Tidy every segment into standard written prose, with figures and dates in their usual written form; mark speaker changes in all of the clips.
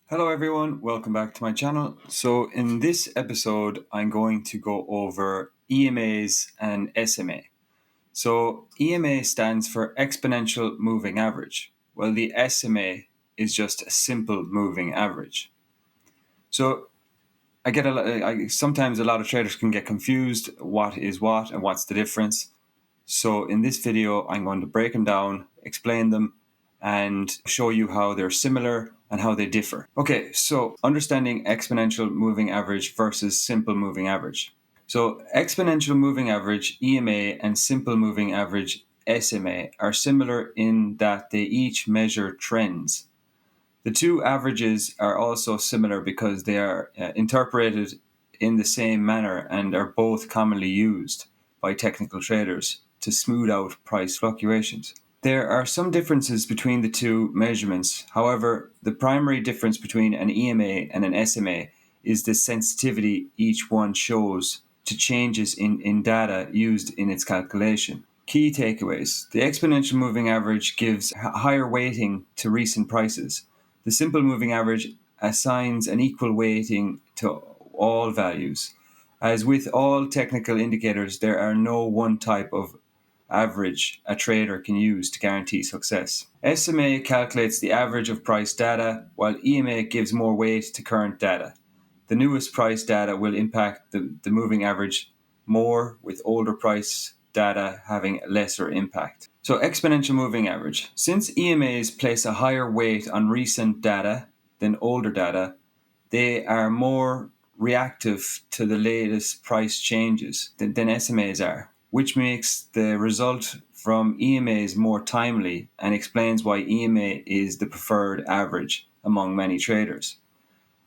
Speaker 1: Hello everyone, welcome back to my channel. So in this episode, I'm going to go over EMAs and SMA. So EMA stands for Exponential Moving Average, while the SMA is just a simple moving average. So sometimes a lot of traders can get confused what is what and what's the difference. So in this video, I'm going to break them down, explain them, and show you how they're similar and how they differ. Okay, so understanding exponential moving average versus simple moving average. So exponential moving average, EMA, and simple moving average, SMA, are similar in that they each measure trends. The two averages are also similar because they are interpreted in the same manner and are both commonly used by technical traders to smooth out price fluctuations. There are some differences between the two measurements. However, the primary difference between an EMA and an SMA is the sensitivity each one shows to changes in data used in its calculation. Key takeaways. The exponential moving average gives higher weighting to recent prices. The simple moving average assigns an equal weighting to all values. As with all technical indicators, there are no one type of average a trader can use to guarantee success. SMA calculates the average of price data, while EMA gives more weight to current data. The newest price data will impact the moving average more, with older price data having lesser impact. So, exponential moving average. Since EMAs place a higher weight on recent data than older data, they are more reactive to the latest price changes than SMAs are, which makes the result from EMAs more timely and explains why EMA is the preferred average among many traders.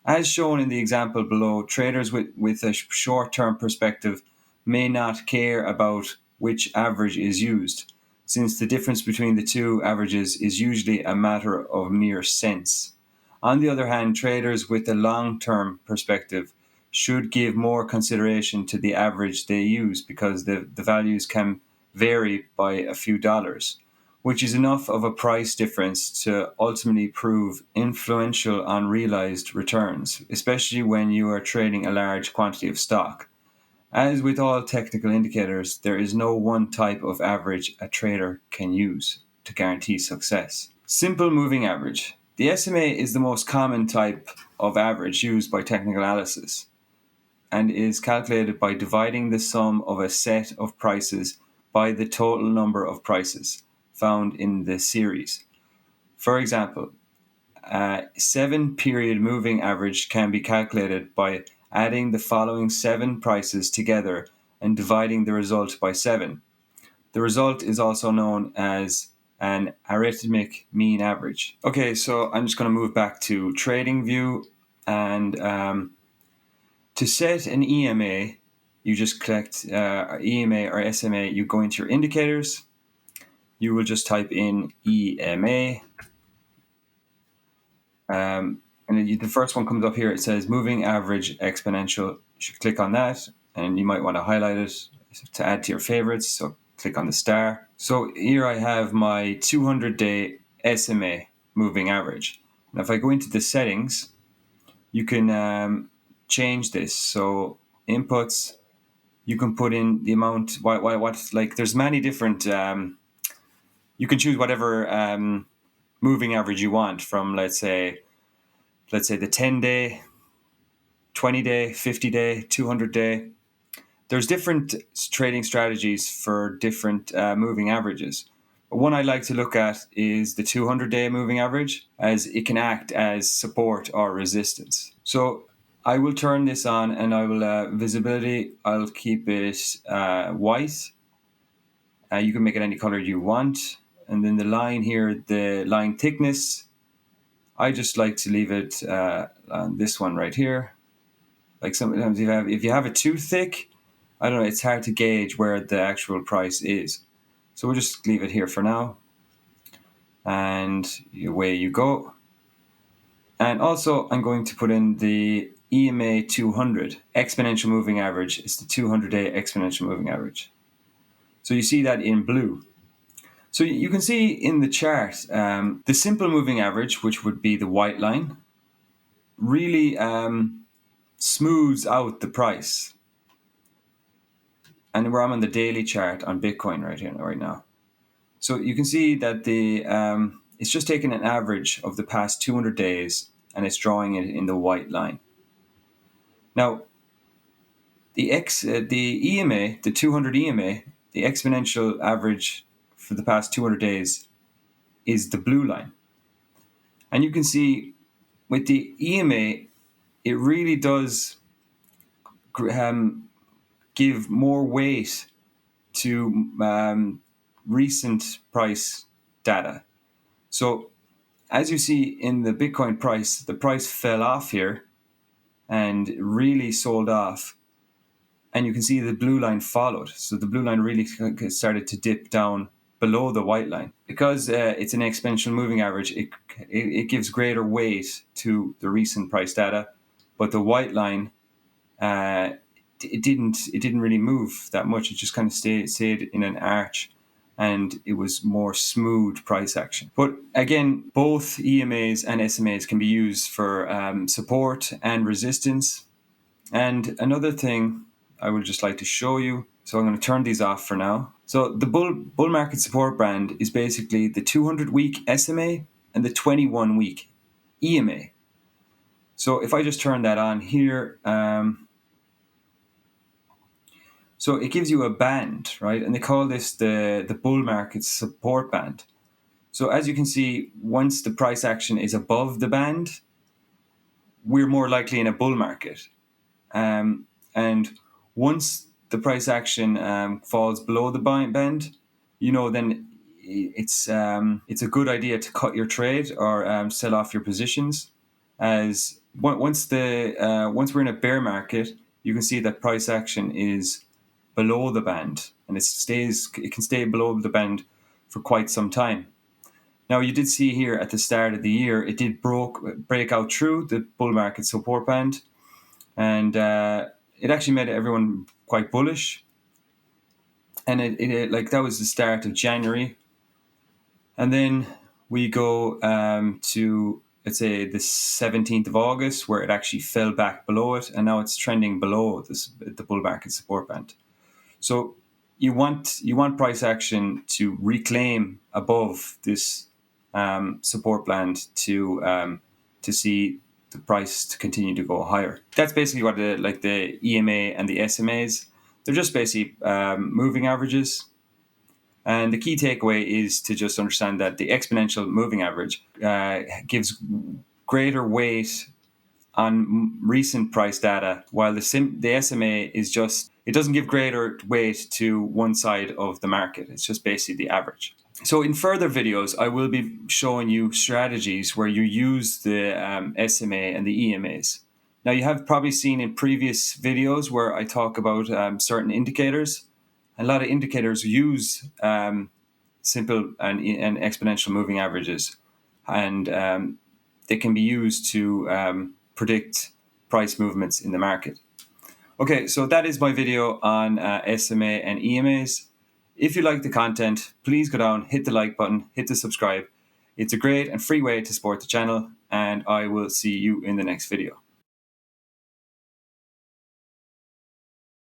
Speaker 1: As shown in the example below, traders with a short-term perspective may not care about which average is used, since the difference between the two averages is usually a matter of mere cents. On the other hand, traders with a long-term perspective should give more consideration to the average they use because the values can vary by a few dollars, which is enough of a price difference to ultimately prove influential on realized returns, especially when you are trading a large quantity of stock. As with all technical indicators, there is no one type of average a trader can use to guarantee success. Simple moving average. The SMA is the most common type of average used by technical analysis and is calculated by dividing the sum of a set of prices by the total number of prices found in the series. For example, a 7-period moving average can be calculated by adding the following 7 prices together and dividing the result by 7. The result is also known as an arithmetic mean average. Okay, so I'm just going to move back to trading view, and to set an EMA, you just click EMA or SMA, you go into your indicators, you will just type in EMA, and then the first one comes up here. It says moving average exponential. You should click on that, and you might want to highlight it to add to your favorites. So click on the star. So here I have my 200-day SMA moving average. Now if I go into the settings, you can change this. So inputs, you can put in the amount. Like there's many different. You can choose whatever moving average you want from, let's say the 10-day, 20-day, 50-day, 200-day. There's different trading strategies for different moving averages. But one I like to look at is the 200-day moving average, as it can act as support or resistance. So I will turn this on, and I will visibility, I'll keep it white. You can make it any color you want. And then the line here, the line thickness, I just like to leave it on this one right here. Like sometimes if you have it too thick, I don't know, it's hard to gauge where the actual price is. So we'll just leave it here for now. And away you go. And also I'm going to put in the EMA 200 exponential moving average. It's the 200-day exponential moving average. So you see that in blue. So you can see in the chart the simple moving average, which would be the white line, really smooths out the price. And I'm on the daily chart on Bitcoin right now. So you can see that it's just taking an average of the past 200 days and it's drawing it in the white line. Now, the EMA, the 200 EMA, the exponential average for the past 200 days is the blue line. And you can see with the EMA, it really does give more weight to recent price data. So as you see in the Bitcoin price, the price fell off here and really sold off. And you can see the blue line followed. So the blue line really started to dip down below the white line. Because it's an exponential moving average, it gives greater weight to the recent price data. But the white line, it didn't really move that much. It just kind of stayed in an arch, and it was more smooth price action. But again, both EMAs and SMAs can be used for support and resistance. And another thing I would just like to show you. So I'm going to turn these off for now. So the bull market support band is basically the 200-week SMA and the 21-week EMA. So if I just turn that on here, so it gives you a band, right? And they call this the bull market support band. So as you can see, once the price action is above the band, we're more likely in a bull market. And once the price action falls below the band, then it's a good idea to cut your trade or sell off your positions. As once we're in a bear market, you can see that price action is below the band, and it can stay below the band for quite some time. Now, you did see here at the start of the year, it did break out through the bull market support band, and it actually made everyone quite bullish. And it like that was the start of January, and then we go to, let's say, the 17th of August, where it actually fell back below it, and now it's trending below the bull market support band. So you want price action to reclaim above this support band to see the price to continue to go higher. That's basically what the EMA and the SMAs. They're just basically moving averages. And the key takeaway is to just understand that the exponential moving average gives greater weight on recent price data, while the SMA is just, it doesn't give greater weight to one side of the market. It's just basically the average. So in further videos, I will be showing you strategies where you use the SMA and the EMAs. Now, you have probably seen in previous videos where I talk about certain indicators. A lot of indicators use simple and exponential moving averages, and they can be used to predict price movements in the market. Okay, so that is my video on SMA and EMAs. If you like the content, please go down, hit the like button, hit the subscribe. It's a great and free way to support the channel, and I will see you in the next video.